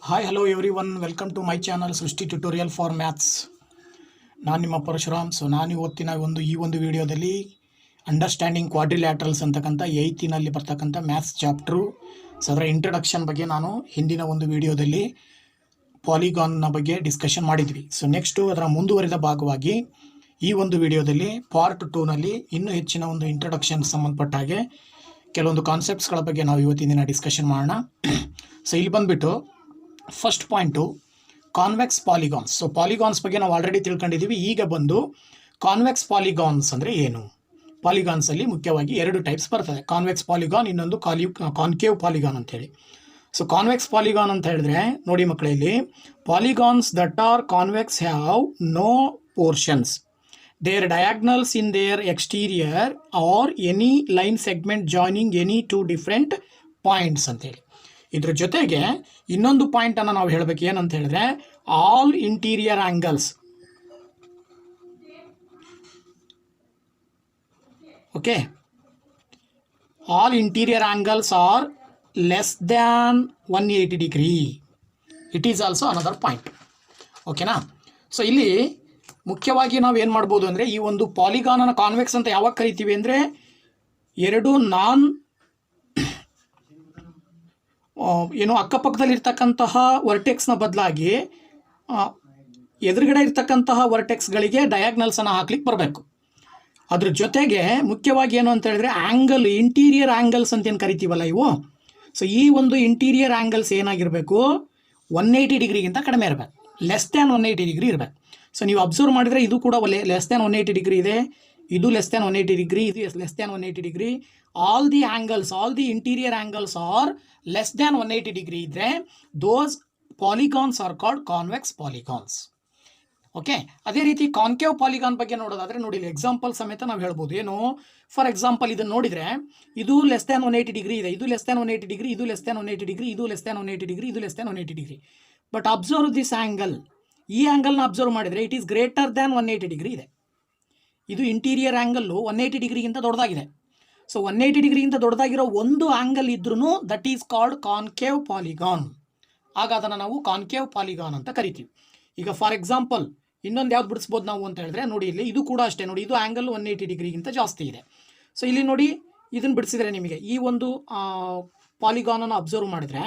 Hi hello everyone welcome to my channel Srishti tutorial for maths. ನಾನು ನಿಮ್ಮ ಪರಶುರಾಮ್. ನಾನು ಇವತ್ತಿನ ಈ ಒಂದು ವಿಡಿಯೋದಲ್ಲಿ ಅಂಡರ್ಸ್ಟ್ಯಾಂಡಿಂಗ್ ಕ್ವಾಡ್ರಿಲ್ಯಾಟ್ರಲ್ಸ್ ಅಂತಕ್ಕಂಥ 8ನಲ್ಲಿ ಬರ್ತಕ್ಕಂಥ ಮ್ಯಾಥ್ಸ್ ಚಾಪ್ಟ್ರು. ಅದರ ಇಂಟ್ರಡಕ್ಷನ್ ಬಗ್ಗೆ ನಾನು ಹಿಂದಿನ ಒಂದು ವಿಡಿಯೋದಲ್ಲಿ ಪಾಲಿಗಾನ್ನ ಬಗ್ಗೆ ಡಿಸ್ಕಷನ್ ಮಾಡಿದ್ವಿ. ನೆಕ್ಸ್ಟು ಅದರ ಮುಂದುವರಿದ ಭಾಗವಾಗಿ ಈ ಒಂದು ವಿಡಿಯೋದಲ್ಲಿ ಪಾರ್ಟ್ 2ನಲ್ಲಿ ಇನ್ನೂ ಹೆಚ್ಚಿನ ಒಂದು ಇಂಟ್ರಡಕ್ಷನ್ ಸಂಬಂಧಪಟ್ಟ ಹಾಗೆ ಕೆಲವೊಂದು ಕಾನ್ಸೆಪ್ಟ್ಸ್ಗಳ ಬಗ್ಗೆ ನಾವು ಇವತ್ತಿನ ದಿನ ಡಿಸ್ಕಷನ್ ಮಾಡೋಣ. ಇಲ್ಲಿ ಬಂದುಬಿಟ್ಟು first point convex polygons. Polygons ಬಗ್ಗೆ ನಾವು ಆಲ್ರೆಡಿ ತಿಳ್ಕೊಂಡಿದ್ದೀವಿ. ಈಗ ಬಂದು ಕಾನ್ವೆಕ್ಸ್ ಪಾಲಿಗಾನ್ಸ್ ಅಂದರೆ ಏನು? ಪಾಲಿಗಾನ್ಸಲ್ಲಿ ಮುಖ್ಯವಾಗಿ 2 ಟೈಪ್ಸ್ ಬರ್ತದೆ, ಕಾನ್ವೆಕ್ಸ್ ಪಾಲಿಗಾನ್, ಇನ್ನೊಂದು ಕಾನ್ಕೇವ್ ಪಾಲಿಗಾನ್ ಅಂತೇಳಿ. ಕಾನ್ವೆಕ್ಸ್ ಪಾಲಿಗಾನ್ ಅಂತ ಹೇಳಿದ್ರೆ ನೋಡಿ ಮಕ್ಕಳಲ್ಲಿ, polygons that are convex have no portions, their diagonals in their exterior or any line segment joining any 2 different points ಅಂತೇಳಿ. ಇದ್ರ ಜೊತೆಗೆ ಇನ್ನೊಂದು ಪಾಯಿಂಟನ್ನು ನಾವು ಹೇಳಬೇಕು, ಏನಂತ ಹೇಳಿದ್ರೆ all interior angles, okay, all interior angles are less than 180 degree. It is also another point. ಓಕೆನಾ? ಇಲ್ಲಿ ಮುಖ್ಯವಾಗಿ ನಾವು ಏನು ಮಾಡ್ಬೋದು ಅಂದರೆ, ಈ ಒಂದು ಪಾಲಿಗಾನನ್ನು ಕಾನ್ವೆಕ್ಸ್ ಅಂತ ಯಾವಾಗ ಕರಿತೀವಿ ಅಂದರೆ, 2 ಅಕ್ಕಪಕ್ಕದಲ್ಲಿರ್ತಕ್ಕಂತಹ ವರ್ಟೆಕ್ಸ್ನ ಬದಲಾಗಿ ಎದುರುಗಡೆ ಇರ್ತಕ್ಕಂತಹ ವರ್ಟೆಕ್ಸ್ಗಳಿಗೆ ಡಯಾಗ್ನಲ್ಸನ್ನು ಹಾಕ್ಲಿಕ್ಕೆ ಬರಬೇಕು. ಅದ್ರ ಜೊತೆಗೆ ಮುಖ್ಯವಾಗಿ ಏನು ಅಂತ ಹೇಳಿದ್ರೆ ಆ್ಯಂಗಲ್, ಇಂಟೀರಿಯರ್ ಆ್ಯಂಗಲ್ಸ್ ಅಂತೇನು ಕರಿತೀವಲ್ಲ ಇವು, ಈ ಒಂದು ಇಂಟೀರಿಯರ್ ಆ್ಯಂಗಲ್ಸ್ ಏನಾಗಿರಬೇಕು, 180 ಡಿಗ್ರಿಗಿಂತ ಕಡಿಮೆ ಇರಬೇಕು, ಲೆಸ್ ದ್ಯಾನ್ 180 ಡಿಗ್ರಿ ಇರಬೇಕು. ನೀವು ಅಬ್ಸರ್ವ್ ಮಾಡಿದರೆ ಇದು ಕೂಡ ಲೆಸ್ ದ್ಯಾನ್ 180 ಡಿಗ್ರಿ ಇದೆ, ಇದು ಲೆಸ್ ದ್ಯಾನ್ 180 ಡಿಗ್ರಿ, ಇದು less than 180 degree. All the angles, all the interior angles are less than 180 degree ಇದ್ದರೆ those polygons are called convex polygons. Okay, ಅದೇ ರೀತಿ ಕಾನ್ಕೇವ್ ಪಾಲಿಗಾನ್ ಬಗ್ಗೆ ನೋಡೋದಾದರೆ ನೋಡಿ, ಎಕ್ಸಾಂಪಲ್ ಸಮೇತ ನಾವು ಹೇಳ್ಬೋದು. ಏನು, ಫಾರ್ ಎಕ್ಸಾಂಪಲ್ ಇದನ್ನು ನೋಡಿದರೆ ಇದು ಲೆಸ್ ದ್ಯಾನ್ 180 ಡಿಗ್ರಿ ಇದೆ, ಇದು ಲೆಸ್ ದ್ಯಾನ್ 180 ಡಿಗ್ರಿ, ಇದು ಲೆಸ್ ದ್ಯಾನ್ 180 ಡಿಗ್ರಿ, ಇದು ಲೆಸ್ ದ್ಯಾನ್ 180 ಡಿಗ್ರಿ, ಇದು less than 180 degree. But observe this angle, ಈ ಆ್ಯಂಗಲ್ನ ಅಬ್ಸರ್ವ್ ಮಾಡಿದರೆ it is greater than 180 degree ಇದೆ. ಇದು ಇಂಟೀರಿಯರ್ ಆ್ಯಂಗಲ್ಲು 180 ಡಿಗ್ರಿಗಿಂತ ದೊಡ್ಡದಾಗಿದೆ. 180 ಡಿಗ್ರಿಗಿಂತ ದೊಡ್ಡದಾಗಿರೋ ಒಂದು ಆ್ಯಂಗಲ್ ಇದ್ರೂ that is called concave polygon. ಆಗ ಅದನ್ನು ನಾವು ಕಾನ್ಕೇವ್ ಪಾಲಿಗಾನ್ ಅಂತ ಕರಿತೀವಿ. ಈಗ ಫಾರ್ ಎಕ್ಸಾಂಪಲ್ ಇನ್ನೊಂದು ಯಾವ್ದು ಬಿಡಿಸ್ಬೋದು ನಾವು ಅಂತ ಹೇಳಿದ್ರೆ ನೋಡಿ, ಇಲ್ಲಿ ಇದು ಕೂಡ ಅಷ್ಟೇ ನೋಡಿ, ಇದು ಆ್ಯಂಗಲ್ 180 ಡಿಗ್ರಿಗಿಂತ ಜಾಸ್ತಿ ಇದೆ. ಇಲ್ಲಿ ನೋಡಿ, ಇದನ್ನು ಬಿಡಿಸಿದರೆ ನಿಮಗೆ ಈ ಒಂದು ಪಾಲಿಗಾನನ್ನು ಅಬ್ಸರ್ವ್ ಮಾಡಿದರೆ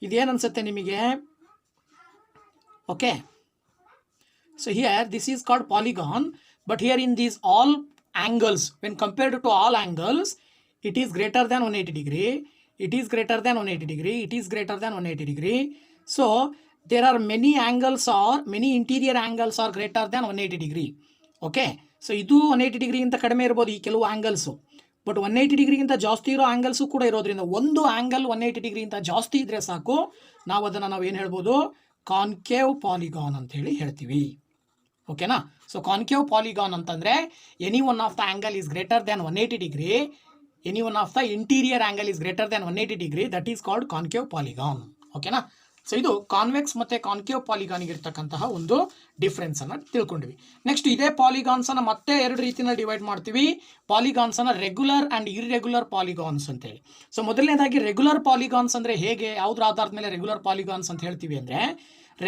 ಇದೇನು ಅನಿಸುತ್ತೆ ನಿಮಗೆ? Okay, here this is called polygon, but here in these all angles, when compared to all angles, it is greater than 180 degree, it is greater than 180 degree, it is greater than 180 degree. So there are many angles, or many interior angles are greater than 180 degree. Okay, ಇದು 180 ಡಿಗ್ರಿಗಿಂತ ಕಡಿಮೆ ಇರ್ಬೋದು ಈ ಕೆಲವು angles, but 180 ಡಿಗ್ರಿಗಿಂತ ಜಾಸ್ತಿ ಇರೋ angles ಕೂಡ ಇರೋದ್ರಿಂದ ಒಂದು ಆ್ಯಂಗಲ್ 180 ಡಿಗ್ರಿಗಿಂತ ಜಾಸ್ತಿ ಇದ್ದರೆ ಸಾಕು, ನಾವು ಅದನ್ನು ಏನು ಹೇಳ್ಬೋದು, ಕಾನ್ಕೇವ್ ಪಾಲಿಗಾನ್ ಅಂತ ಹೇಳಿ ಹೇಳ್ತೀವಿ. ಓಕೆನಾ? ಕಾನ್ಕೇವ್ ಪಾಲಿಗಾನ್ ಅಂತಂದರೆ any one of the angle is greater than 180 degree, any one of the interior angle is greater than 180 degree, that is called concave polygon. ಓಕೆನಾ? ಇದು ಕಾನ್ವೆಕ್ಸ್ ಮತ್ತು ಕಾನ್ಕೇವ್ ಪಾಲಿಗಾನಿಗೆ ಇರ್ತಕ್ಕಂತಹ ಒಂದು ಡಿಫ್ರೆನ್ಸನ್ನು ತಿಳ್ಕೊಂಡ್ವಿ. ನೆಕ್ಸ್ಟ್ ಇದೇ ಪಾಲಿಗಾನ್ಸನ್ನು ಮತ್ತೆ 2 ರೀತಿಯಲ್ಲಿ ಡಿವೈಡ್ ಮಾಡ್ತೀವಿ. ಪಾಲಿಗಾನ್ಸನ್ನು ರೆಗ್ಯುಲರ್ ಆ್ಯಂಡ್ ಇರ್ರೆಗ್ಯುಲರ್ ಪಾಲಿಗಾನ್ಸ್ ಅಂತೇಳಿ. ಮೊದಲನೇದಾಗಿ ರೆಗ್ಯುಲರ್ ಪಾಲಿಗಾನ್ಸ್ ಅಂದರೆ ಹೇಗೆ, ಯಾವುದ್ರ ಆಧಾರದ ಮೇಲೆ ರೆಗ್ಯುಲರ್ ಪಾಲಿಗಾನ್ಸ್ ಅಂತ ಹೇಳ್ತೀವಿ ಅಂದರೆ,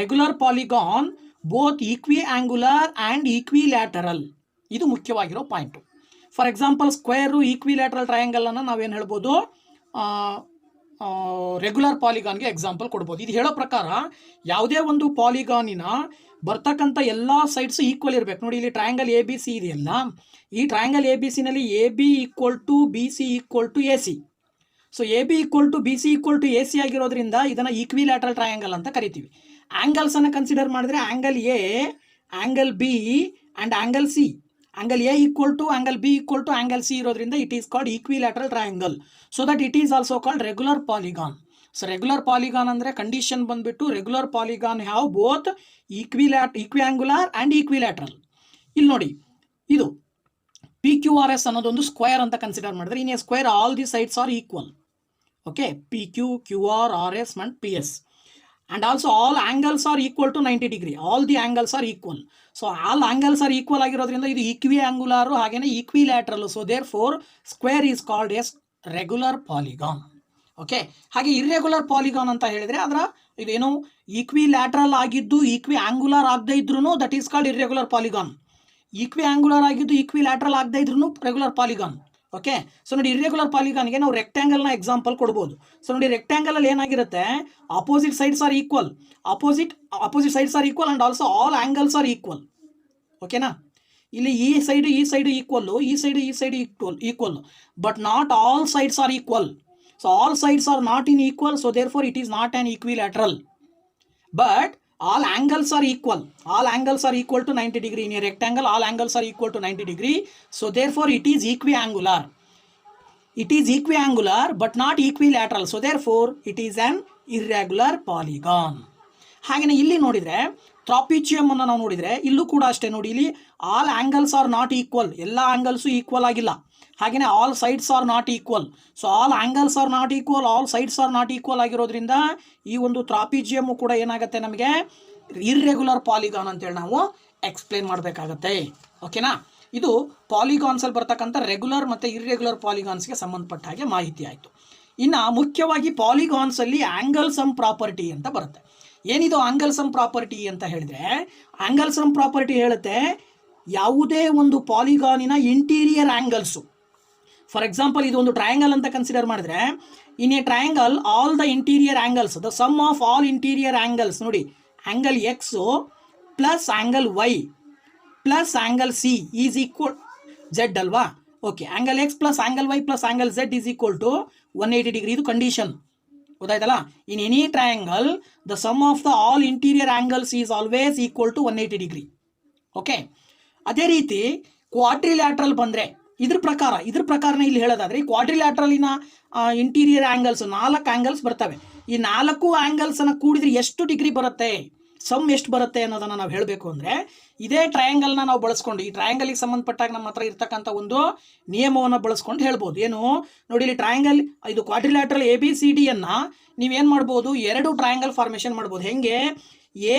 regular polygon both equiangular and equilateral. ಇದು ಮುಖ್ಯವಾಗಿರೋ point. For example square equilateral ಟ್ರಯಾಂಗಲನ್ನು ನಾವೇನು ಹೇಳ್ಬೋದು, ರೆಗ್ಯುಲರ್ ಪಾಲಿಗಾನ್ಗೆ ಎಕ್ಸಾಂಪಲ್ ಕೊಡ್ಬೋದು. ಇದು ಹೇಳೋ ಪ್ರಕಾರ ಯಾವುದೇ ಒಂದು ಪಾಲಿಗಾನಿನ ಬರ್ತಕ್ಕಂಥ ಎಲ್ಲ ಸೈಡ್ಸು ಈಕ್ವಲ್ ಇರಬೇಕು. ನೋಡಿ, ಇಲ್ಲಿ ಟ್ರಯಾಂಗಲ್ ಎ ಬಿ ಸಿ ಇದೆಯಲ್ಲ, ಈ ಟ್ರಯಾಂಗಲ್ ಎ ಬಿ ಸಿನಲ್ಲಿ A B equal to B C equal to A C. A B equal to B C equal to A C ಆಗಿರೋದ್ರಿಂದ ಇದನ್ನು ಈಕ್ವಿಲ್ಯಾಟರಲ್ ಟ್ರಯಾಂಗಲ್ ಅಂತ ಕರಿತೀವಿ. ಆ್ಯಂಗಲ್ಸನ್ನು ಕನ್ಸಿಡರ್ ಮಾಡಿದ್ರೆ angle A, angle B and angle C, angle A equal to angle B equal to angle C ಇರೋದ್ರಿಂದ it is called equilateral triangle. That it is also called regular polygon. Regular polygon ಅಂದರೆ condition ಬಂದುಬಿಟ್ಟು regular polygon have both equiangular and equilateral. ಇಲ್ಲಿ ನೋಡಿ, ಇದು P Q R S ಅನ್ನೋದೊಂದು square ಅಂತ consider ಮಾಡಿದ್ರೆ, in a square all the sides are equal. Okay, P Q, Q R, R S and P S. And also all angles are equal to 90 degree. All the angles are equal. All angles are equal ಆಗಿರೋದ್ರಿಂದ ಇದು equiangular ಹಾಗೇನೆ equilateral. Therefore square is called as regular polygon. Okay. ಹಾಗೆ irregular polygon ಅಂತ ಹೇಳಿದರೆ ಅದರ ಇದೇನು equilateral ಆಗಿದ್ದು ಈಕ್ವಿ angular ಆಗದೇ ಇದ್ರೂ that is called irregular polygon. Equiangular ಆಗಿದ್ದು ಈಕ್ವಿಲ್ಯಾಟ್ರಲ್ ಆಗದೇ ಇದ್ರೂ ರೆಗ್ಯುಲರ್ ಪಾಲಿಗಾನ್. ಓಕೆ. ಸೊ ನೋಡಿ, ಇರ್ರೆಗ್ಯುಲರ್ ಪಾಲಿಗಾನ್ಗೆ ನಾವು ರೆಕ್ಟ್ಯಾಂಗಲ್ನ ಎಕ್ಸಾಂಪಲ್ ಕೊಡ್ಬೋದು. ಸೊ ನೋಡಿ, ರೆಕ್ಟ್ಯಾಂಗಲಲ್ಲಿ ಏನಾಗಿರುತ್ತೆ, opposite sides are equal, opposite sides are equal and also all angles are equal. ಓಕೆನಾ. ಇಲ್ಲಿ ಈ ಸೈಡ್ ಈಕ್ವಲ್ಲು, ಈ side equal, but not all sides are equal. So all sides are not in equal, so therefore it is not an equilateral. But all angles are equal. All angles are equal to 90 degree. In a rectangle, all angles are equal to 90 degree. So therefore it is equiangular. It is equiangular but not equilateral. So therefore it is an irregular polygon. ಹಾಗೆಯೇ ಇಲ್ಲಿ ನೋಡಿದರೆ ಟ್ರಾಪಿಜಿಯಮ್ ಅನ್ನು ನಾವು ನೋಡಿದರೆ ಇಲ್ಲೂ ಕೂಡ ಅಷ್ಟೇ ನೋಡಿ, ಇಲ್ಲಿ all angles R not equal, ಎಲ್ಲ ಆ್ಯಂಗಲ್ಸು ಈಕ್ವಲ್ ಆಗಿಲ್ಲ. ಹಾಗೆಯೇ all sides R not equal. So all angles R not equal, all sides R not equal ಆಗಿರೋದ್ರಿಂದ ಈ ಒಂದು ಟ್ರಾಪಿಜಿಯಮ್ಮು ಕೂಡ ಏನಾಗುತ್ತೆ, ನಮಗೆ ಇರ್ರೆಗ್ಯುಲರ್ ಪಾಲಿಗಾನ್ ಅಂತೇಳಿ ನಾವು ಎಕ್ಸ್ಪ್ಲೇನ್ ಮಾಡಬೇಕಾಗತ್ತೆ. ಓಕೆನಾ. ಇದು ಪಾಲಿಗಾನ್ಸಲ್ಲಿ ಬರ್ತಕ್ಕಂಥ ರೆಗ್ಯುಲರ್ ಮತ್ತು ಇರ್ರೆಗ್ಯುಲರ್ ಪಾಲಿಗಾನ್ಸ್ಗೆ ಸಂಬಂಧಪಟ್ಟ ಹಾಗೆ ಮಾಹಿತಿ ಆಯಿತು. ಇನ್ನು ಮುಖ್ಯವಾಗಿ ಪಾಲಿಗಾನ್ಸಲ್ಲಿ ಆ್ಯಂಗಲ್ ಸಮ್ ಪ್ರಾಪರ್ಟಿ ಅಂತ ಬರುತ್ತೆ. ಏನಿದು ಆಂಗಲ್ ಸಮ್ ಪ್ರಾಪರ್ಟಿ ಅಂತ ಹೇಳಿದ್ರೆ, ಆಂಗಲ್ ಸಮ್ ಪ್ರಾಪರ್ಟಿ ಹೇಳುತ್ತೆ ಯಾವುದೇ ಒಂದು ಪಾಲಿಗಾನಿನ ಇಂಟೀರಿಯರ್ ಆ್ಯಂಗಲ್ಸು. ಫಾರ್ ಎಕ್ಸಾಂಪಲ್, ಇದು ಒಂದು ಟ್ರಯಾಂಗಲ್ ಅಂತ ಕನ್ಸಿಡರ್ ಮಾಡಿದ್ರೆ, in a triangle all the interior angles, the sum of all interior angles, ನೋಡಿ angle x plus angle y plus angle C is equal z ಅಲ್ವಾ. Okay, angle x plus angle y plus angle z is equal to 180 degree. ಇದು condition, ಗೊತ್ತಾಯ್ತಲ್ಲ. In any triangle the sum of the all interior angles is always equal to 180 degree. Okay. ಅದೇ ರೀತಿ quadrilateral ಬಂದರೆ ಇದ್ರ ಪ್ರಕಾರನೇ ಇಲ್ಲಿ ಹೇಳೋದಾದ್ರೆ, ಕ್ವಾಡ್ರಿಲ್ಯಾಟ್ರಲಿನ interior angles 4 angles ಬರ್ತವೆ. ಈ 4 ಆ್ಯಂಗಲ್ಸನ್ನು ಕೂಡಿದ್ರೆ ಎಷ್ಟು ಡಿಗ್ರಿ ಬರುತ್ತೆ, ಸಮ್ ಎಷ್ಟು ಬರುತ್ತೆ ಅನ್ನೋದನ್ನು ನಾವು ಹೇಳಬೇಕು ಅಂದರೆ, ಇದೇ ಟ್ರಯಾಂಗಲ್ನ ನಾವು ಬಳಸ್ಕೊಂಡು, ಈ ಟ್ರಯಾಂಗಲ್ಗೆ ಸಂಬಂಧಪಟ್ಟಾಗ ನಮ್ಮ ಹತ್ರ ಇರ್ತಕ್ಕಂಥ ಒಂದು ನಿಯಮವನ್ನು ಬಳಸ್ಕೊಂಡು ಹೇಳ್ಬೋದು. ಏನು ನೋಡಿ, ಇಲ್ಲಿ ಟ್ರಯಾಂಗಲ್, ಇದು ಕ್ವಾಡ್ರಿಲ್ಯಾಟ್ರಲ್ ABCDಯನ್ನು ನೀವೇನು ಮಾಡ್ಬೋದು, 2 ಟ್ರಯಾಂಗಲ್ ಫಾರ್ಮೇಷನ್ ಮಾಡ್ಬೋದು. ಹೆಂಗೆ, ಎ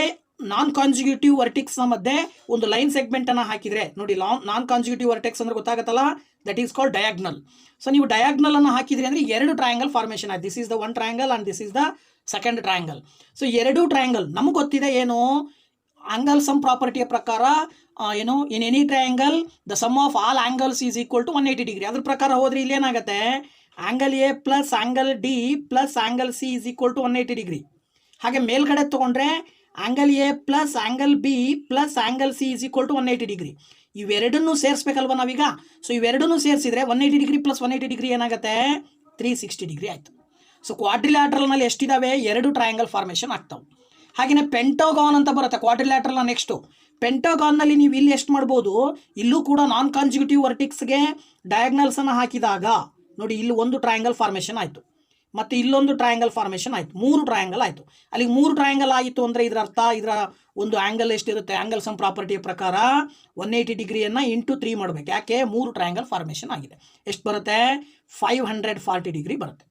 ನಾನ್ ಕಾನ್ಸಿಕ್ಯೂಟಿವ್ ವರ್ಟೆಕ್ಸ್ನ ಮಧ್ಯೆ ಒಂದು ಲೈನ್ ಸೆಗ್ಮೆಂಟನ್ನು ಹಾಕಿದರೆ ನೋಡಿ, ನಾನ್ ಕಾನ್ಸಿಕ್ಯೂಟಿವ್ ವರ್ಟೆಕ್ಸ್ ಅಂದ್ರೆ ಗೊತ್ತಾಗುತ್ತಲ್ಲ, that is called diagonal. So ನೀವು ಡಯಾಗ್ನಲನ್ನು ಹಾಕಿದ್ರಿ ಅಂದರೆ 2 ಟ್ರಯಾಂಗಲ್ ಫಾರ್ಮೇಷನ್ ಆಯ್ತು. This is the 1 triangle and this is the second triangle. So 2 triangle ನಮಗೆ ಗೊತ್ತಿದೆ ಏನು, ಆಂಗಲ್ ಸಮ್ ಪ್ರಾಪರ್ಟಿಯ ಪ್ರಕಾರ ಏನು, in any triangle the sum of all angles is equal to 180 degree. ಅದ್ರ ಪ್ರಕಾರ ಹೋದ್ರೆ ಇಲ್ಲಿ ಏನಾಗುತ್ತೆ, angle A plus angle D plus angle C is equal to 180 degree. ಹಾಗೆ ಮೇಲ್ಗಡೆ ತೊಗೊಂಡ್ರೆ angle A plus angle B plus angle C is equal to 180 degree. ಇವೆರಡನ್ನೂ ಸೇರಿಸ್ಬೇಕಲ್ವ ನಾವೀಗ. ಸೊ ಇವೆರಡನ್ನೂ ಸೇರಿಸಿದ್ರೆ 180 ಡಿಗ್ರಿ ಪ್ಲಸ್ 180 ಡಿಗ್ರಿ ಏನಾಗುತ್ತೆ, 360 ಡಿಗ್ರಿ ಆಯಿತು. ಸೊ ಕ್ವಾಡ್ರಿಲ್ಯಾಟ್ರಲ್ನಲ್ಲಿ ಎಷ್ಟಿದ್ದಾವೆ, 2 ಟ್ರಯಾಂಗಲ್ ಫಾರ್ಮೇಷನ್ ಆಗ್ತಾವೆ. ಹಾಗೆಯೇ ಪೆಂಟೋಗಾನ್ ಅಂತ ಬರುತ್ತೆ ಕ್ವಾಡ್ರಿಲ್ಯಾಟ್ರಲ್ನ ನೆಕ್ಸ್ಟು. ಪೆಂಟೋಗಾನ್ನಲ್ಲಿ ನೀವು ಇಲ್ಲಿ ಎಷ್ಟು ಮಾಡ್ಬೋದು, ಇಲ್ಲೂ ಕೂಡ ನಾನ್ ಕಾನ್ಸಿಕ್ಯೂಟಿವ್ ವರ್ಟಿಕ್ಸ್ಗೆ ಡಯಾಗ್ನಲ್ಸನ್ನು ಹಾಕಿದಾಗ ನೋಡಿ, ಇಲ್ಲಿ 1 ಟ್ರಯಾಂಗಲ್ ಫಾರ್ಮೇಷನ್ ಆಯಿತು, ಮತ್ತು ಇಲ್ಲೊಂದು ಟ್ರಯಾಂಗಲ್ ಫಾರ್ಮೇಷನ್ ಆಯಿತು, 3 ಟ್ರಯಾಂಗಲ್ ಆಯಿತು. ಅಲ್ಲಿಗೆ 3 ಟ್ರಯಾಂಗಲ್ ಆಯಿತು ಅಂದರೆ ಇದರ ಅರ್ಥ, ಇದರ ಒಂದು ಆ್ಯಂಗಲ್ ಎಷ್ಟಿರುತ್ತೆ, ಆ್ಯಂಗಲ್ ಸಮ್ ಪ್ರಾಪರ್ಟಿಯ ಪ್ರಕಾರ 180 ಡಿಗ್ರಿಯನ್ನು ಇಂಟು 3 ಮಾಡಬೇಕು. ಯಾಕೆ, 3 ಟ್ರಯಾಂಗಲ್ ಫಾರ್ಮೇಷನ್ ಆಗಿದೆ. ಎಷ್ಟು ಬರುತ್ತೆ, 540 ಡಿಗ್ರಿ ಬರುತ್ತೆ.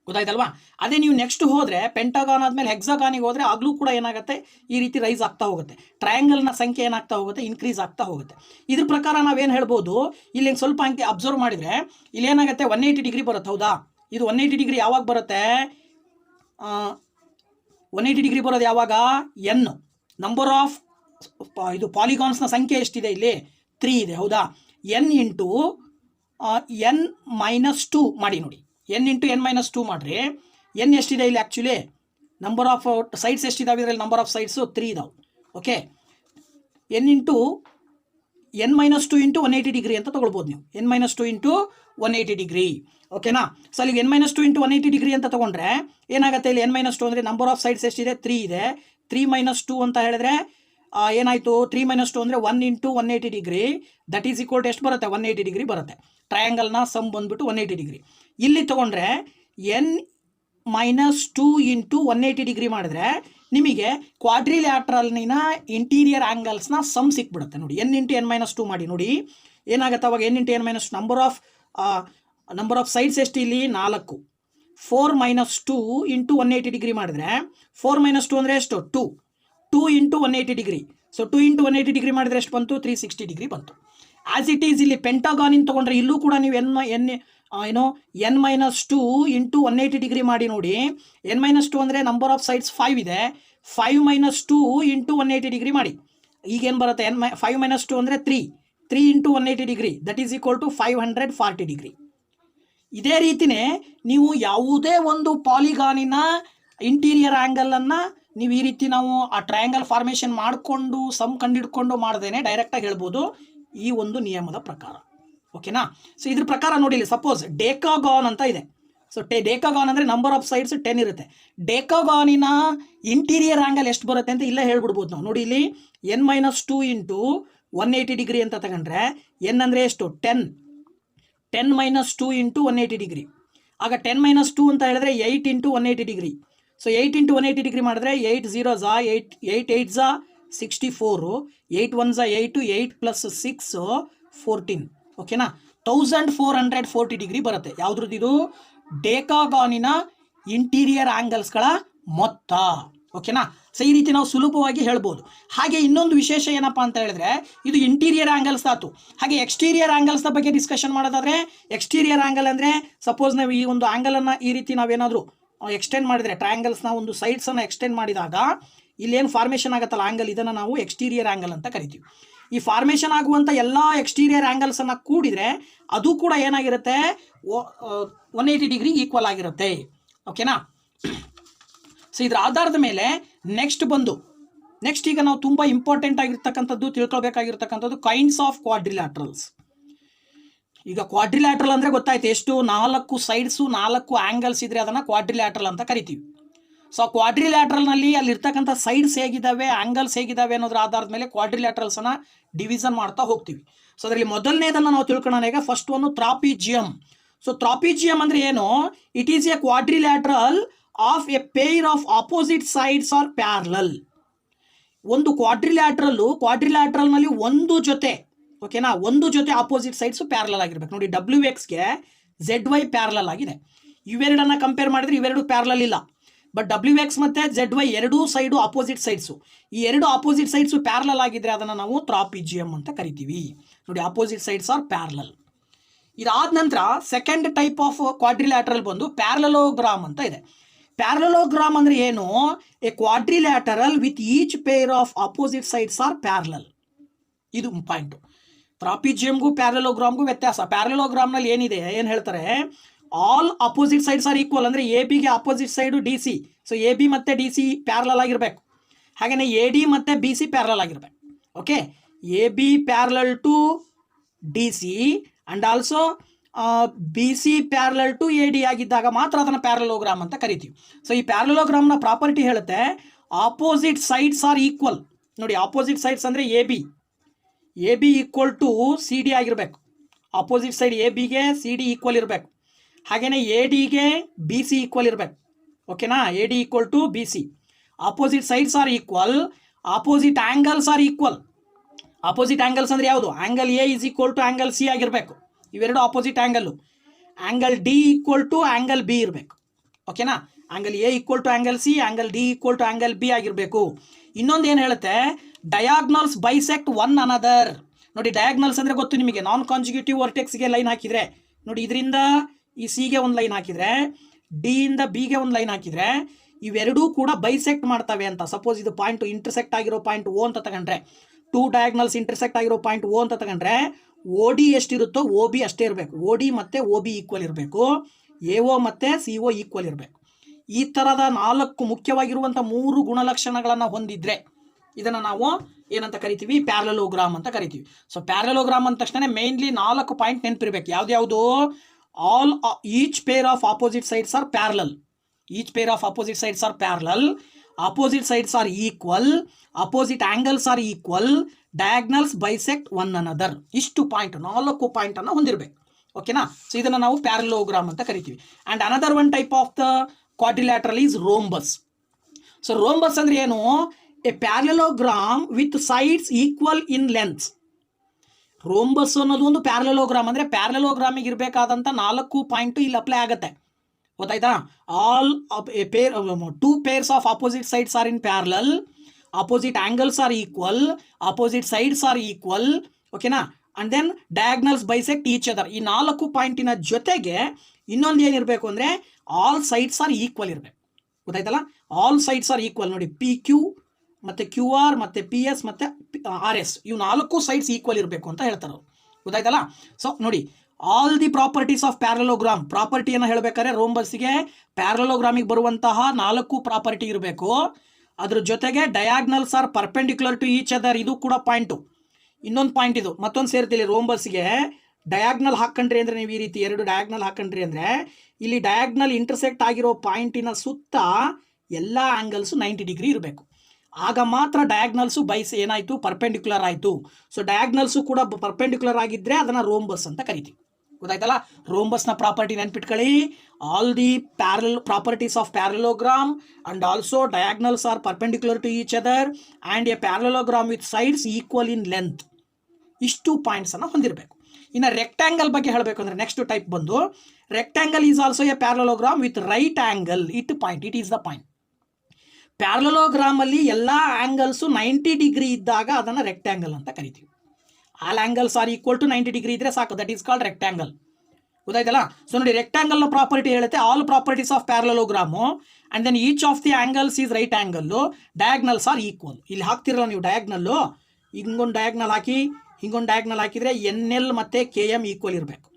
ಗೊತ್ತಾಯ್ತಲ್ವಾ. ಅದೇ ನೀವು ನೆಕ್ಸ್ಟ್ ಹೋದರೆ ಪೆಂಟಗಾನ್ ಆದಮೇಲೆ ಹೆಕ್ಸಾಗಾನಿಗೆ ಹೋದರೆ ಆಗಲೂ ಕೂಡ ಏನಾಗುತ್ತೆ, ಈ ರೀತಿ ರೈಸ್ ಆಗ್ತಾ ಹೋಗುತ್ತೆ. ಟ್ರಯಾಂಗಲ್ನ ಸಂಖ್ಯೆ ಏನಾಗ್ತಾ ಹೋಗುತ್ತೆ, ಇನ್ಕ್ರೀಸ್ ಆಗ್ತಾ ಹೋಗುತ್ತೆ. ಇದ್ರ ಪ್ರಕಾರ ನಾವೇನು ಹೇಳ್ಬೋದು, ಇಲ್ಲಿ ಸ್ವಲ್ಪ ಅಂಕೆ ಅಬ್ಸರ್ವ್ ಮಾಡಿದರೆ ಇಲ್ಲಿ ಏನಾಗುತ್ತೆ, 180 ಡಿಗ್ರಿ ಬರುತ್ತೆ. ಹೌದಾ, ಇದು 180 ಡಿಗ್ರಿ ಯಾವಾಗ ಬರುತ್ತೆ, 180 ಡಿಗ್ರಿ ಬರೋದು ಯಾವಾಗ, ಎನ್ ನಂಬರ್ ಆಫ್ ಇದು ಪಾಲಿಗಾನ್ಸ್ನ ಸಂಖ್ಯೆ ಎಷ್ಟಿದೆ, ಇಲ್ಲಿ 3 ಇದೆ. ಹೌದಾ, ಎನ್ ಇಂಟು n-2 ಮಾಡಿ ನೋಡಿ, n ಇಂಟು n-2 ಮಾಡಿರಿ. ಎನ್ ಎಷ್ಟಿದೆ ಇಲ್ಲಿ, ಆ್ಯಕ್ಚುಲಿ ನಂಬರ್ ಆಫ್ ಸೈಡ್ಸ್ ಎಷ್ಟಿದಾವೆ ಇದರಲ್ಲಿ, ನಂಬರ್ ಆಫ್ ಸೈಡ್ಸು 3 ಇದಾವೆ. Okay, n into n-2 into 180 degree ಅಂತ ತೊಗೊಳ್ಬೋದು ನೀವು, n-2 ಇಂಟು 180 ಡಿಗ್ರಿ. ಓಕೆನಾ. ಸೊ ಅಲ್ಲಿಗೆ n-2 ಇಂಟು 180 ಡಿಗ್ರಿ ಅಂತ ತೊಗೊಂಡ್ರೆ ಏನಾಗುತ್ತೆ, ಇಲ್ಲಿ n-2 ಅಂದರೆ ನಂಬರ್ ಆಫ್ ಸೈಡ್ಸ್ ಎಷ್ಟಿದೆ, 3 ಇದೆ. 3-2 ಅಂತ ಹೇಳಿದ್ರೆ ಏನಾಯಿತು, 3-2 ಅಂದರೆ 1 into 180 degree, that is equal to ಎಷ್ಟು ಬರುತ್ತೆ, 180 ಡಿಗ್ರಿ ಬರುತ್ತೆ. ಟ್ರಯಾಂಗಲ್ನ ಸಮ್ ಬಂದುಬಿಟ್ಟು 180 ಡಿಗ್ರಿ. ಇಲ್ಲಿ ತೊಗೊಂಡ್ರೆ n-2 ಇಂಟು 180 ಡಿಗ್ರಿ ಮಾಡಿದ್ರೆ ನಿಮಗೆ ಕ್ವಾಡ್ರಿಲ್ಯಾಟ್ರಲ್ನಿನ ಇಂಟೀರಿಯರ್ ಆ್ಯಂಗಲ್ಸ್ನ ಸಮ್ ಸಿಕ್ಬಿಡುತ್ತೆ. ನೋಡಿ, n ಇಂಟು n-2 ಮಾಡಿ ನೋಡಿ ಏನಾಗುತ್ತೆ ಅವಾಗ, n into n-2 number of sides ಎಷ್ಟು ಇಲ್ಲಿ, 4. 4-2 ಇಂಟು 180 ಡಿಗ್ರಿ ಮಾಡಿದ್ರೆ 4-2 ಅಂದರೆ ಎಷ್ಟು, 2 into 180 degree. So 2 into 180 degree ಮಾಡಿದ್ರೆ ಎಷ್ಟು ಬಂತು, 360 ಡಿಗ್ರಿ ಬಂತು. ಆ್ಯಸ್ ಇಟ್ ಈಸ್ ಇಲ್ಲಿ ಪೆಂಟಗಾನಿನ್ ತೊಗೊಂಡ್ರೆ ಇಲ್ಲೂ ಕೂಡ ನೀವು ಏನು n-2 ಇಂಟು 180 ಡಿಗ್ರಿ ಮಾಡಿ ನೋಡಿ. n-2 ಅಂದರೆ ನಂಬರ್ ಆಫ್ ಸೈಡ್ಸ್ 5 ಇದೆ. 5 - 2 ಇಂಟು 180 ಡಿಗ್ರಿ ಮಾಡಿ. ಈಗೇನು ಬರುತ್ತೆ 5 - 2 ಅಂದರೆ 3 into 180 degree that is equal to 540 degree. ಇದೇ ರೀತಿಯೇ ನೀವು ಯಾವುದೇ ಒಂದು ಪಾಲಿಗಾನಿನ ಇಂಟೀರಿಯರ್ ಆ್ಯಂಗಲನ್ನು ನೀವು ಈ ರೀತಿ ನಾವು ಆ ಟ್ರಯಾಂಗಲ್ ಫಾರ್ಮೇಷನ್ ಮಾಡಿಕೊಂಡು ಸಮ್ ಕಂಡಿಡ್ಕೊಂಡು ಮಾಡ್ದೇನೆ ಡೈರೆಕ್ಟಾಗಿ ಹೇಳ್ಬೋದು ಈ ಒಂದು ನಿಯಮದ ಪ್ರಕಾರ. ಓಕೆನಾ? ಸೊ ಇದ್ರ ಪ್ರಕಾರ ನೋಡಿ, ಸಪೋಸ್ ಡೆಕಾಗಾನ್ ಅಂತ ಇದೆ. ಸೊ ಡೆಕಾಗಾನ್ ಅಂದರೆ ನಂಬರ್ ಆಫ್ ಸೈಡ್ಸ್ 10 ಇರುತ್ತೆ. ಡೆಕಾಗಾನಿನ ಇಂಟೀರಿಯರ್ ಆ್ಯಂಗಲ್ ಎಷ್ಟು ಬರುತ್ತೆ ಅಂತ ಇಲ್ಲೇ ಹೇಳ್ಬಿಡ್ಬೋದು ನಾವು. ನೋಡಿ ಇಲ್ಲಿ n-2 ಇಂಟು 180 ಡಿಗ್ರಿ ಅಂತ ತಗೊಂಡ್ರೆ n ಅಂದರೆ ಎಷ್ಟು 10 - 2 ಇಂಟು 180 ಡಿಗ್ರಿ. ಆಗ 10 - 2 ಅಂತ ಹೇಳಿದ್ರೆ 8 into 180 degree. So 8 into 180 degree ಮಾಡಿದ್ರೆ 8 0s 8 8 8s 64 8 1s 8 8 + 6 14. ಓಕೆನಾ? 1440 ಡಿಗ್ರಿ ಬರುತ್ತೆ. ಯಾವುದ್ರದ್ದು ಇದು? ಡೆಕಾಗಾನಿನ ಇಂಟೀರಿಯರ್ ಆ್ಯಂಗಲ್ಸ್ಗಳ ಮೊತ್ತ. ಓಕೆನಾ? ಸೊ ಈ ರೀತಿ ನಾವು ಸುಲಭವಾಗಿ ಹೇಳ್ಬೋದು. ಹಾಗೆ ಇನ್ನೊಂದು ವಿಶೇಷ ಏನಪ್ಪ ಅಂತ ಹೇಳಿದ್ರೆ ಇದು ಇಂಟೀರಿಯರ್ ಆ್ಯಂಗಲ್ಸ್ ಆಯ್ತು. ಹಾಗೆ ಎಕ್ಸ್ಟೀರಿಯರ್ ಆ್ಯಂಗಲ್ಸ್ನ ಬಗ್ಗೆ ಡಿಸ್ಕಷನ್ ಮಾಡೋದಾದರೆ ಎಕ್ಸ್ಟೀರಿಯರ್ ಆ್ಯಂಗಲ್ ಅಂದರೆ ಸಪೋಸ್ ನಾವು ಈ ಒಂದು ಆ್ಯಂಗಲನ್ನು ಈ ರೀತಿ ನಾವೇನಾದರೂ ಎಕ್ಸ್ಟೆಂಡ್ ಮಾಡಿದರೆ ಟ್ರಯಾಂಗಲ್ಸ್ನ ಒಂದು ಸೈಡ್ಸನ್ನು ಎಕ್ಸ್ಟೆಂಡ್ ಮಾಡಿದಾಗ ಇಲ್ಲೇನು ಫಾರ್ಮೇಷನ್ ಆಗುತ್ತಲ್ಲ ಆ್ಯಂಗಲ್, ಇದನ್ನು ನಾವು ಎಕ್ಸ್ಟೀರಿಯರ್ ಆ್ಯಂಗಲ್ ಅಂತ ಕರಿತೀವಿ. ಈ ಫಾರ್ಮೇಷನ್ ಆಗುವಂಥ ಎಲ್ಲ ಎಕ್ಸ್ಟೀರಿಯರ್ ಆ್ಯಂಗಲ್ಸನ್ನು ಕೂಡಿದರೆ ಅದು ಕೂಡ ಏನಾಗಿರುತ್ತೆ 180 ಡಿಗ್ರಿ ಈಕ್ವಲ್ ಆಗಿರುತ್ತೆ. ಓಕೆನಾ? ಸೊ ಇದರ ಆಧಾರದ ಮೇಲೆ ನೆಕ್ಸ್ಟ್ ಈಗ ನಾವು ತುಂಬ ಇಂಪಾರ್ಟೆಂಟ್ ಆಗಿರ್ತಕ್ಕಂಥದ್ದು ತಿಳ್ಕೊಳ್ಬೇಕಾಗಿರ್ತಕ್ಕಂಥದ್ದು ಕೈಂಡ್ಸ್ ಆಫ್ ಕ್ವಾಡ್ರಿಲ್ಯಾಟ್ರಲ್ಸ್. ಈಗ ಕ್ವಾಡ್ರಿಲ್ಯಾಟ್ರಲ್ ಅಂದರೆ ಗೊತ್ತಾಯ್ತು, ಎಷ್ಟು 4 ಸೈಡ್ಸು 4 ಆ್ಯಂಗಲ್ಸ್ ಇದ್ದರೆ ಅದನ್ನು ಕ್ವಾಡ್ರಿಲ್ಯಾಟ್ರಲ್ ಅಂತ ಕರಿತೀವಿ. ಸೊ ಕ್ವಾಡ್ರಿಲ್ಯಾಟ್ರಲ್ನಲ್ಲಿ ಅಲ್ಲಿರ್ತಕ್ಕಂಥ ಸೈಡ್ಸ್ ಹೇಗಿದ್ದಾವೆ, ಆ್ಯಂಗಲ್ಸ್ ಹೇಗಿದ್ದಾವೆ ಅನ್ನೋದ್ರ ಆಧಾರದ ಮೇಲೆ ಕ್ವಾಡ್ರಿಲ್ಯಾಟ್ರಲ್ಸನ್ನು ಡಿವಿಷನ್ ಮಾಡ್ತಾ ಹೋಗ್ತೀವಿ. ಸೊ ಅದರಲ್ಲಿ ಮೊದಲನೇದನ್ನು ನಾವು ತಿಳ್ಕೊಳ್ಳೋಣ. ಈಗ ಫಸ್ಟ್ ಒಂದು ಟ್ರಾಪಿಜಿಯಮ್. ಸೊ ಟ್ರಾಪಿಜಿಯಮ್ ಅಂದರೆ ಏನು? It is A quadrilateral of A peer of opposite sides are parallel. ಒಂದು ಕ್ವಾಡ್ರಿಲ್ಯಾಟ್ರಲ್ನಲ್ಲಿ ಒಂದು ಜೊತೆ, ಓಕೆನಾ, ಒಂದು ಜೊತೆ ಆಪೋಸಿಟ್ ಸೈಡ್ಸು ಪ್ಯಾರಲಲ್ ಆಗಿರ್ಬೇಕು. ನೋಡಿ WXಗೆ ZY ಪ್ಯಾರಲಲ್ ಆಗಿದೆ. ಇವೆರಡನ್ನು ಕಂಪೇರ್ ಮಾಡಿದ್ರೆ ಇವೆರಡು ಪ್ಯಾರಲಲ್ ಇಲ್ಲ. ಬಟ್ WX ಮತ್ತು ZY ಎರಡೂ ಸೈಡು ಆಪೋಸಿಟ್ ಸೈಡ್ಸು. ಈ ಎರಡು ಆಪೋಸಿಟ್ ಸೈಡ್ಸು ಪ್ಯಾರಲಲ್ ಆಗಿದ್ರೆ ಅದನ್ನು ನಾವು ಟ್ರಾಪಿಜಿಯಮ್ ಅಂತ ಕರಿತೀವಿ. ನೋಡಿ ಆಪೋಸಿಟ್ ಸೈಡ್ಸ್ ಆರ್ ಪ್ಯಾರಲಲ್. ಇದಾದ ನಂತರ ಸೆಕೆಂಡ್ ಟೈಪ್ ಆಫ್ ಕ್ವಾಡ್ರಿಲ್ಯಾಟ್ರಲ್ ಬಂದು ಪ್ಯಾರಲಲೋಗ್ರಾಮ್ ಅಂತ ಇದೆ. ಪ್ಯಾರಲಲೋಗ್ರಾಮ್ ಅಂದರೆ ಏನು? A quadrilateral with each pair of opposite sides are parallel. ಇದು ಪಾಯಿಂಟು. ಟ್ರಾಪಿಜಿಯಮ್ಗೂ ಪ್ಯಾರಲಲೋಗ್ರಾಮ್ಗೂ ವ್ಯತ್ಯಾಸ. ಪ್ಯಾರಲಲೋಗ್ರಾಮ್ನಲ್ಲಿ ಏನಿದೆ, ಏನು ಹೇಳ್ತಾರೆ, all opposite sides are equal. ಅಂದರೆ AB ಗೆ opposite side DC. So AB ಮತ್ತು DC ಪ್ಯಾರಲಲ್ ಆಗಿರಬೇಕು. ಹಾಗೆಯೇ AD ಮತ್ತು BC ಪ್ಯಾರಲಲ್ ಆಗಿರಬೇಕು. Okay, AB parallel to DC and also BC parallel to AD ಆಗಿದ್ದಾಗ ಮಾತ್ರ ಅದನ್ನು ಪ್ಯಾರಲಲೋಗ್ರಾಮ್ ಅಂತ ಕರಿತೀವಿ. ಸೊ ಈ ಪ್ಯಾರಲಲೋಗ್ರಾಮ್ನ ಪ್ರಾಪರ್ಟಿ ಹೇಳುತ್ತೆ ಆಪೋಸಿಟ್ ಸೈಡ್ಸ್ ಆರ್ ಈಕ್ವಲ್. ನೋಡಿ ಆಪೋಸಿಟ್ ಸೈಡ್ಸ್ ಅಂದರೆ AB ಈಕ್ವಲ್ ಟು CD ಆಗಿರಬೇಕು. ಆಪೋಸಿಟ್ ಸೈಡ್ ABಗೆ CD ಈಕ್ವಲ್ ಇರಬೇಕು. ಹಾಗೆಯೇ ADಗೆ BC ಈಕ್ವಲ್ ಇರಬೇಕು. ಓಕೆನಾ? AD equal to BC. Opposite sides are equal. Opposite angles are equal. Opposite angles ಅಂದರೆ ಯಾವುದು? Angle A is equal to angle C ಆಗಿರಬೇಕು. ಇವೆರಡು opposite angle. Angle D equal to angle B ಇರಬೇಕು. ಓಕೆನಾ? Angle A equal to angle C, angle D equal to angle B ಆಗಿರಬೇಕು. ಇನ್ನೊಂದು ಏನು ಹೇಳುತ್ತೆ, ಡಯಾಗ್ನಲ್ಸ್ ಬೈಸೆಕ್ಟ್ ಒನ್ ಅನದರ್. ನೋಡಿ diagonals ಅಂದರೆ ಗೊತ್ತು ನಿಮಗೆ, ನಾನ್ ಕಾಂಜುಗೇಟಿವ್ ವರ್ಟೆಕ್ಸ್ಗೆ ಲೈನ್ ಹಾಕಿದರೆ ನೋಡಿ ಇದರಿಂದ ಈ Cಗೆ ಒಂದು ಲೈನ್ ಹಾಕಿದರೆ, D ಇಂದ Bಗೆ ಒಂದು ಲೈನ್ ಹಾಕಿದರೆ ಇವೆರಡೂ ಕೂಡ ಬೈಸೆಕ್ಟ್ ಮಾಡ್ತವೆ ಅಂತ. ಸಪೋಸ್ ಇದು ಪಾಯಿಂಟ್ ಇಂಟರ್ಸೆಕ್ಟ್ ಆಗಿರೋ ಪಾಯಿಂಟ್ O ಅಂತ ತಗೊಂಡ್ರೆ, 2 ಡಯಾಗ್ನಲ್ಸ್ ಇಂಟರ್ಸೆಕ್ಟ್ ಆಗಿರೋ ಪಾಯಿಂಟ್ O ಅಂತ ತಗೊಂಡ್ರೆ OD ಎಷ್ಟಿರುತ್ತೋ OB ಅಷ್ಟೇ ಇರಬೇಕು. OD ಮತ್ತು OB ಈಕ್ವಲ್ ಇರಬೇಕು. AO ಮತ್ತು CO ಈಕ್ವಲ್ ಇರಬೇಕು. ಈ ಥರದ 4 ಮುಖ್ಯವಾಗಿರುವಂಥ 3 ಗುಣಲಕ್ಷಣಗಳನ್ನು ಹೊಂದಿದ್ರೆ ಇದನ್ನು ನಾವು ಏನಂತ ಕರಿತೀವಿ? ಪ್ಯಾರಲಲೋಗ್ರಾಮ್ ಅಂತ ಕರಿತೀವಿ. ಸೊ ಪ್ಯಾರಲಲೋಗ್ರಾಮ್ ಅಂದ ತಕ್ಷಣ ಮೇನ್ಲಿ 4 ಪಾಯಿಂಟ್ ನೆನಪಿರಬೇಕು. ಯಾವ್ದು? All each pair of opposite sides are parallel. Each pair of opposite sides are parallel. Opposite sides are equal. Opposite angles are equal. Diagonals bisect one another. ಇಷ್ಟು ಪಾಯಿಂಟ್ 4 ಪಾಯಿಂಟನ್ನು ಹೊಂದಿರಬೇಕು. ಓಕೆನಾ? So ಇದನ್ನು ನಾವು parallelogram ಅಂತ ಕರಿತೀವಿ. And another one type of the quadrilateral is rhombus. So rhombus ಅಂದರೆ ಏನು? A parallelogram with sides equal in lengths. Rhombus ಅನ್ನೋದು ಒಂದು ಪ್ಯಾರಲಲೋಗ್ರಾಮ್. ಅಂದರೆ ಪ್ಯಾರಲಲೋಗ್ರಾಮಿಗೆ ಇರಬೇಕಾದಂಥ 4 ಪಾಯಿಂಟು ಇಲ್ಲಿ ಅಪ್ಲೈ ಆಗುತ್ತೆ. ಗೊತ್ತಾಯ್ತಾ? All pair 2 pairs of opposite sides are in parallel. Opposite angles are equal. Opposite sides are equal. ಓಕೆನಾ? And then diagonals bisect each other. ಈ 4 ಪಾಯಿಂಟಿನ ಜೊತೆಗೆ ಇನ್ನೊಂದು ಏನಿರಬೇಕು ಅಂದರೆ ಆಲ್ ಸೈಡ್ಸ್ ಆರ್ ಈಕ್ವಲ್ ಇರಬೇಕು. ಗೊತ್ತಾಯ್ತಲ್ಲ, ಆಲ್ ಸೈಡ್ಸ್ ಆರ್ ಈಕ್ವಲ್. ನೋಡಿ, PQ ಮತ್ತು QR ಮತ್ತು PS ಮತ್ತು RS ಇವು 4 ಸೈಡ್ಸ್ ಈಕ್ವಲ್ ಇರಬೇಕು ಅಂತ ಹೇಳ್ತಾರೆ. ಗೊತ್ತಾಯ್ತಲ್ಲ. ಸೊ ನೋಡಿ, all the properties of parallelogram, ಪ್ರಾಪರ್ಟಿಯನ್ನು ಹೇಳಬೇಕಾದ್ರೆ ರೋಂಬಸ್ಗೆ ಪ್ಯಾರಲೋಗ್ರಾಮಿಗೆ ಬರುವಂತಹ 4 ಪ್ರಾಪರ್ಟಿ ಇರಬೇಕು. ಅದ್ರ ಜೊತೆಗೆ diagonals are perpendicular to each other, ಇದು ಕೂಡ ಪಾಯಿಂಟು. ಇನ್ನೊಂದು ಪಾಯಿಂಟ್ ಇದು ಮತ್ತೊಂದು ಸೇರ್ತಿಲ್ಲ. ರೋಂಬಸ್ಗೆ ಡಯಾಗ್ನಲ್ ಹಾಕೊಂಡ್ರಿ ಅಂದರೆ ನೀವು ಈ ರೀತಿ 2 ಡಯಾಗ್ನಲ್ ಹಾಕೊಂಡ್ರಿ ಅಂದರೆ ಇಲ್ಲಿ ಡಯಾಗ್ನಲ್ ಇಂಟರ್ಸೆಕ್ಟ್ ಆಗಿರೋ ಪಾಯಿಂಟಿನ ಸುತ್ತ ಎಲ್ಲ ಆ್ಯಂಗಲ್ಸು 90 ಡಿಗ್ರಿ ಇರಬೇಕು. ಆಗ ಮಾತ್ರ ಡಯಾಗ್ನಲ್ಸು ಏನಾಯಿತು, ಪರ್ಪೆಂಡಿಕ್ಯುಲರ್ ಆಯಿತು. ಸೊ ಡಯಾಗ್ನಲ್ಸು ಕೂಡ ಪರ್ಪೆಂಡಿಕ್ಯುಲರ್ ಆಗಿದ್ದರೆ ಅದನ್ನು ರೋಂಬಸ್ ಅಂತ ಕರಿತೀವಿ. ಗೊತ್ತಾಯ್ತಲ್ಲ. ರೋಂಬಸ್ನ ಪ್ರಾಪರ್ಟಿ ನೆನ್ಪಿಟ್ಕೊಳ್ಳಿ, all the properties of parallelogram and also diagonals are perpendicular to each other and a parallelogram with sides equal in length. ಇಷ್ಟು ಪಾಯಿಂಟ್ಸನ್ನು ಹೊಂದಿರಬೇಕು. ಇನ್ನು ರೆಕ್ಟ್ಯಾಂಗಲ್ ಬಗ್ಗೆ ಹೇಳಬೇಕು ಅಂದರೆ ನೆಕ್ಸ್ಟ್ ಟೈಪ್ ಬಂದು rectangle is also a parallelogram with right angle. It is the point. ಪ್ಯಾರಲೋಗ್ರಾಮಲ್ಲಿ ಎಲ್ಲ ಆ್ಯಂಗಲ್ಸು 90 ಡಿಗ್ರಿ ಇದ್ದಾಗ ಅದನ್ನು ರೆಕ್ಟ್ಯಾಂಗಲ್ ಅಂತ ಕರಿತೀವಿ. All angles are equal to 90 degree ಇದ್ರೆ ಸಾಕು, ದಟ್ ಈಸ್ ಕಾಲ್ಡ್ ರೆಕ್ಟ್ಯಾಂಗಲ್. ಗೊತ್ತಾಯ್ತಲ್ಲ. ಸೊ ನೋಡಿ, ರೆಕ್ಟ್ಯಾಂಗಲ್ನ ಪ್ರಾಪರ್ಟಿ ಹೇಳುತ್ತೆ all properties of parallelogram and then each of the angles is right angle, diagonals are equal. ಇಲ್ಲಿ ಹಾಕ್ತಿರಲ್ಲ ನೀವು ಡಯಾಗ್ನಲ್ಲು, ಹಿಂಗೊಂದು ಡಯಾಗ್ನಲ್ ಹಾಕಿ ಹಿಂಗೊಂದು ಡಯಾಗ್ನಲ್ ಹಾಕಿದರೆ NL ಮತ್ತು KM ಈಕ್ವಲ್ ಇರಬೇಕು.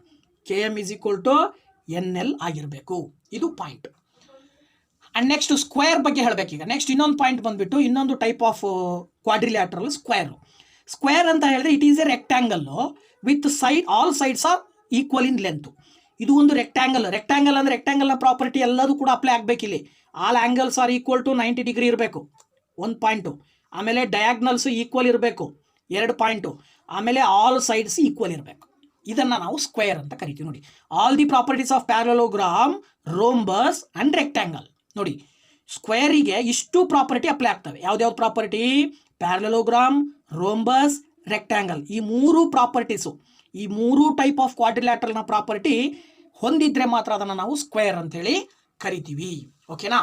KM is equal to NL ಆಗಿರಬೇಕು. ಇದು ಪಾಯಿಂಟ್. ಆ್ಯಂಡ್ ನೆಕ್ಸ್ಟ್ ಸ್ಕ್ವೇರ್ ಬಗ್ಗೆ ಹೇಳಬೇಕೀಗ. ನೆಕ್ಸ್ಟ್ ಇನ್ನೊಂದು ಪಾಯಿಂಟ್ ಬಂದುಬಿಟ್ಟು ಇನ್ನೊಂದು type of quadrilateral square. Square ಅಂತ ಹೇಳಿದ್ರೆ it is a rectangle with all sides are equal in length. ಇದು ಒಂದು ರೆಕ್ಟ್ಯಾಂಗಲ್. ರೆಕ್ಟ್ಯಾಂಗಲ್ ಅಂದರೆ ರೆಕ್ಟ್ಯಾಂಗಲ್ನ ಪ್ರಾಪರ್ಟಿ ಎಲ್ಲದೂ ಕೂಡ ಅಪ್ಲೈ ಆಗಬೇಕಿಲ್ಲಿ. All angles are equal to 90 degree ಇರಬೇಕು, ಒಂದು ಪಾಯಿಂಟು. ಆಮೇಲೆ ಡಯಾಗ್ನಲ್ಸು ಈಕ್ವಲ್ ಇರಬೇಕು, 2 ಪಾಯಿಂಟು. ಆಮೇಲೆ ಆಲ್ ಸೈಡ್ಸ್ ಈಕ್ವಲ್ ಇರಬೇಕು. ಇದನ್ನು ನಾವು ಸ್ಕ್ವೇರ್ ಅಂತ ಕರಿತೀವಿ. ನೋಡಿ, all the properties of parallelogram, rhombus and rectangle. ನೋಡಿ, ಸ್ಕ್ವೇರಿಗೆ ಇಷ್ಟು ಪ್ರಾಪರ್ಟಿ ಅಪ್ಲೈ ಆಗ್ತವೆ. ಯಾವ್ದ್ಯಾವ್ದು ಪ್ರಾಪರ್ಟಿ? Parallelogram, rhombus, rectangle. ಈ 3 ಪ್ರಾಪರ್ಟೀಸು, ಈ 3 ಟೈಪ್ ಆಫ್ ಕ್ವಾಡ್ರಿಲ್ಯಾಟ್ರಲ್ನ ಪ್ರಾಪರ್ಟಿ ಹೊಂದಿದ್ರೆ ಮಾತ್ರ ಅದನ್ನು ನಾವು ಸ್ಕ್ವೇರ್ ಅಂತೇಳಿ ಕರಿತೀವಿ. ಓಕೆನಾ.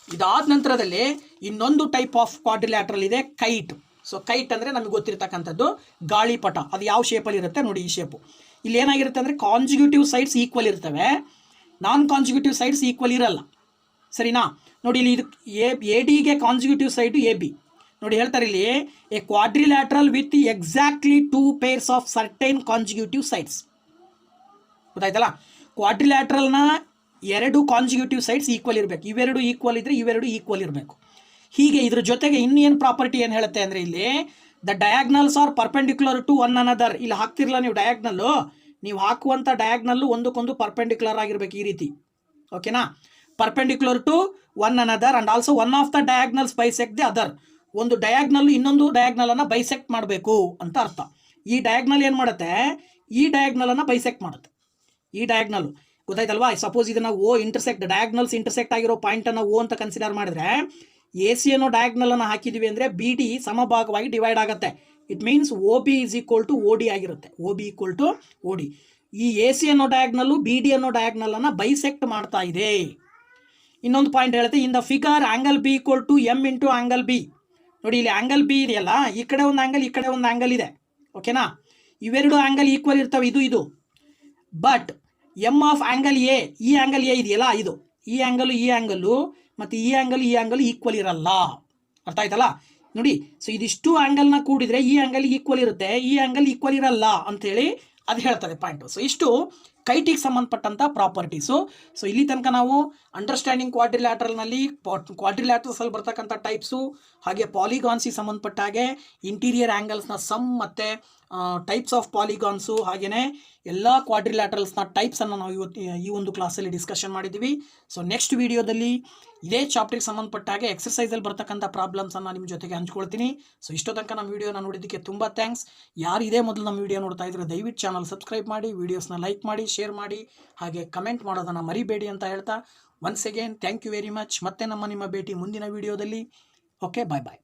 ಇದಾದ ನಂತರದಲ್ಲಿ ಇನ್ನೊಂದು ಟೈಪ್ ಆಫ್ ಕ್ವಾಡ್ರಿಲ್ಯಾಟ್ರಲ್ ಇದೆ, ಕೈಟ್. ಸೊ ಕೈಟ್ ಅಂದರೆ ನಮಗೆ ಗೊತ್ತಿರತಕ್ಕಂಥದ್ದು ಗಾಳಿಪಟ. ಅದು ಯಾವ ಶೇಪಲ್ಲಿ ಇರುತ್ತೆ ನೋಡಿ, ಈ ಶೇಪು. ಇಲ್ಲಿ ಏನಾಗಿರುತ್ತೆ ಅಂದರೆ ಕಾನ್ಸಿಕ್ಯೂಟಿವ್ ಸೈಡ್ಸ್ ಈಕ್ವಲ್ ಇರ್ತವೆ, ನಾನ್ ಕಾನ್ಸಿಕ್ಯೂಟಿವ್ ಸೈಡ್ಸ್ ಈಕ್ವಲ್ ಇರಲ್ಲ. ಸರಿನಾ. ನೋಡಿ, ಇಲ್ಲಿ ಇದು ADಗೆ ಕಾನ್ಸಿಕ್ಯೂಟಿವ್ ಸೈಡು AB. ನೋಡಿ ಹೇಳ್ತಾರೆ ಇಲ್ಲಿ, A quadrilateral with exactly 2 pairs of certain consecutive sides. ಗೊತ್ತಾಯ್ತಲ್ಲ. ಕ್ವಾಡ್ರಿಲ್ಯಾಟ್ರಲ್ನ 2 ಕಾನ್ಸಿಕ್ಯೂಟಿವ್ ಸೈಡ್ಸ್ ಈಕ್ವಲ್ ಇರಬೇಕು. ಇವೆರಡು ಈಕ್ವಲ್ ಇದ್ದರೆ ಇವೆರಡು ಈಕ್ವಲ್ ಇರಬೇಕು. ಹೀಗೆ ಇದ್ರ ಜೊತೆಗೆ ಇನ್ನೇನು ಪ್ರಾಪರ್ಟಿ ಏನು ಹೇಳುತ್ತೆ ಅಂದರೆ ಇಲ್ಲಿ the diagonals are perpendicular to one another. ಇಲ್ಲಿ ಹಾಕ್ತಿರಲ್ಲ ನೀವು ಡಯಾಗ್ನಲ್ಲು, ನೀವು ಹಾಕುವಂಥ ಡಯಾಗ್ನಲ್ಲು ಒಂದಕ್ಕೊಂದು ಪರ್ಪೆಂಡಿಕ್ಯುಲರ್ ಆಗಿರಬೇಕು ಈ ರೀತಿ. ಓಕೆನಾ. Perpendicular to one another and also one of the diagonals bisect the other. ಒಂದು ಡಯಾಗ್ನಲ್ಲು ಇನ್ನೊಂದು ಡಯಾಗ್ನಲನ್ನು ಬೈಸೆಕ್ಟ್ ಮಾಡಬೇಕು ಅಂತ ಅರ್ಥ. ಈ ಡಯಾಗ್ನಲ್ ಏನು ಮಾಡುತ್ತೆ? ಈ ಡಯಾಗ್ನಲನ್ನು ಬೈಸೆಕ್ಟ್ ಮಾಡುತ್ತೆ. ಈ ಡಯಾಗ್ನಲ್ಲು ಗೊತ್ತಾಯ್ತಲ್ವಾ. ಸಪೋಸ್ ಇದನ್ನು O ಇಂಟರ್ಸೆಕ್ಟ್, ಡಯಾಗ್ನಲ್ಸ್ ಇಂಟರ್ಸೆಕ್ಟ್ ಆಗಿರೋ ಪಾಯಿಂಟನ್ನು O ಅಂತ ಕನ್ಸಿಡರ್ ಮಾಡಿದ್ರೆ AC ಅನ್ನೋ ಡಯಾಗ್ನಲನ್ನು ಹಾಕಿದ್ದೀವಿ ಅಂದರೆ BD ಸಮಭಾಗವಾಗಿ ಡಿವೈಡ್ ಆಗುತ್ತೆ. It means OB is equal to OD ಆಗಿರುತ್ತೆ. OB equal to OD. ಈ AC ಅನ್ನೋ ಡಯಾಗ್ನಲ್ಲು BD ಅನ್ನೋ ಡಯಾಗ್ನಲನ್ನು ಬೈಸೆಕ್ಟ್ ಮಾಡ್ತಾ ಇದೆ. ಇನ್ನೊಂದು ಪಾಯಿಂಟ್ ಹೇಳುತ್ತೆ, in the figure angle B equal to M into angle B. ನೋಡಿ, ಇಲ್ಲಿ ಆ್ಯಂಗಲ್ B ಇದೆಯಲ್ಲ, ಈ ಕಡೆ ಒಂದು ಆ್ಯಂಗಲ್, ಈ ಕಡೆ ಒಂದು ಆ್ಯಂಗಲ್ ಇದೆ. ಓಕೆನಾ. ಇವೆರಡು ಆ್ಯಂಗಲ್ ಈಕ್ವಲ್ ಇರ್ತವೆ, ಇದು. But M of angle A, ಈ ಆ್ಯಂಗಲ್ A ಇದೆಯಲ್ಲ, ಇದು ಈ ಆ್ಯಂಗಲ್ಲು ಮತ್ತು ಈ ಆ್ಯಂಗಲ್ ಈಕ್ವಲ್ ಇರಲ್ಲ. ಅರ್ಥ ಆಯ್ತಲ್ಲ. ನೋಡಿ, ಸೊ ಇದಿಷ್ಟು ಆ್ಯಂಗಲ್ನ ಕೂಡಿದರೆ ಈ ಆ್ಯಂಗಲ್ ಈಕ್ವಲ್ ಇರುತ್ತೆ, ಈ ಆ್ಯಂಗಲ್ ಈಕ್ವಲ್ ಇರಲ್ಲ ಅಂಥೇಳಿ ಅದು ಹೇಳ್ತದೆ ಪಾಯಿಂಟು. ಸೊ ಇಷ್ಟು ಕೈಟಿಗೆ ಸಂಬಂಧಪಟ್ಟಂಥ ಪ್ರಾಪರ್ಟೀಸು. ಸೊ ಇಲ್ಲಿ ತನಕ ನಾವು ಅಂಡರ್ಸ್ಟ್ಯಾಂಡಿಂಗ್ ಕ್ವಾಡ್ರಿಲ್ಯಾಟ್ರಲ್ನಲ್ಲಿ ಕ್ವಾಡ್ರಿಲ್ಯಾಟ್ರಲ್ಸಲ್ಲಿ ಬರ್ತಕ್ಕಂಥ ಟೈಪ್ಸು, ಹಾಗೆ ಪಾಲಿಗಾನ್ಸಿಗೆ ಸಂಬಂಧಪಟ್ಟ ಹಾಗೆ ಇಂಟೀರಿಯರ್ ಆ್ಯಂಗಲ್ಸ್ನ ಸಮ್ ಮತ್ತು ಟೈಪ್ಸ್ ಆಫ್ ಪಾಲಿಗಾನ್ಸು, ಹಾಗೆಯೇ ಎಲ್ಲ ಕ್ವಾಡ್ರಿಲ್ಯಾಟ್ರಲ್ಸ್ನ ಟೈಪ್ಸನ್ನು ನಾವು ಈ ಒಂದು ಕ್ಲಾಸಲ್ಲಿ ಡಿಸ್ಕಷನ್ ಮಾಡಿದ್ದೀವಿ. ಸೊ ನೆಕ್ಸ್ಟ್ ವಿಡಿಯೋದಲ್ಲಿ ಇದೇ ಚಾಪ್ಟರ್ಗೆ ಸಂಬಂಧಪಟ್ಟ ಹಾಗೆ ಎಕ್ಸರ್ಸೈಸಲ್ಲಿ ಬರ್ತಕ್ಕಂಥ ಪ್ರಾಬ್ಲಮ್ಸನ್ನು ನಿಮ್ಮ ಜೊತೆಗೆ ಹಂಚ್ಕೊಳ್ತೀನಿ. ಸೊ ಇಷ್ಟೋ ತನಕ ನಮ್ಮ ವಿಡಿಯೋನ ನೋಡಿದ್ದಕ್ಕೆ ತುಂಬ ಥ್ಯಾಂಕ್ಸ್. ಯಾರು ಇದೇ ಮೊದಲು ನಮ್ಮ ವಿಡಿಯೋ ನೋಡ್ತಾ ಇದ್ರೆ ದಯವಿಟ್ಟು ಚಾನಲ್ ಸಬ್ಸ್ಕ್ರೈಬ್ ಮಾಡಿ, ವೀಡಿಯೋಸ್ನ ಲೈಕ್ ಮಾಡಿ, ಶೇರ್ ಮಾಡಿ, ಹಾಗೆ ಕಮೆಂಟ್ ಮಾಡೋದನ್ನು ಮರಿಬೇಡಿ ಅಂತ ಹೇಳ್ತಾ once again thank you very much. ಮತ್ತೆ ನಿಮ್ಮ ಭೇಟಿ ಮುಂದಿನ ವಿಡಿಯೋದಲ್ಲಿ. ಓಕೆ, ಬಾಯ್ ಬಾಯ್.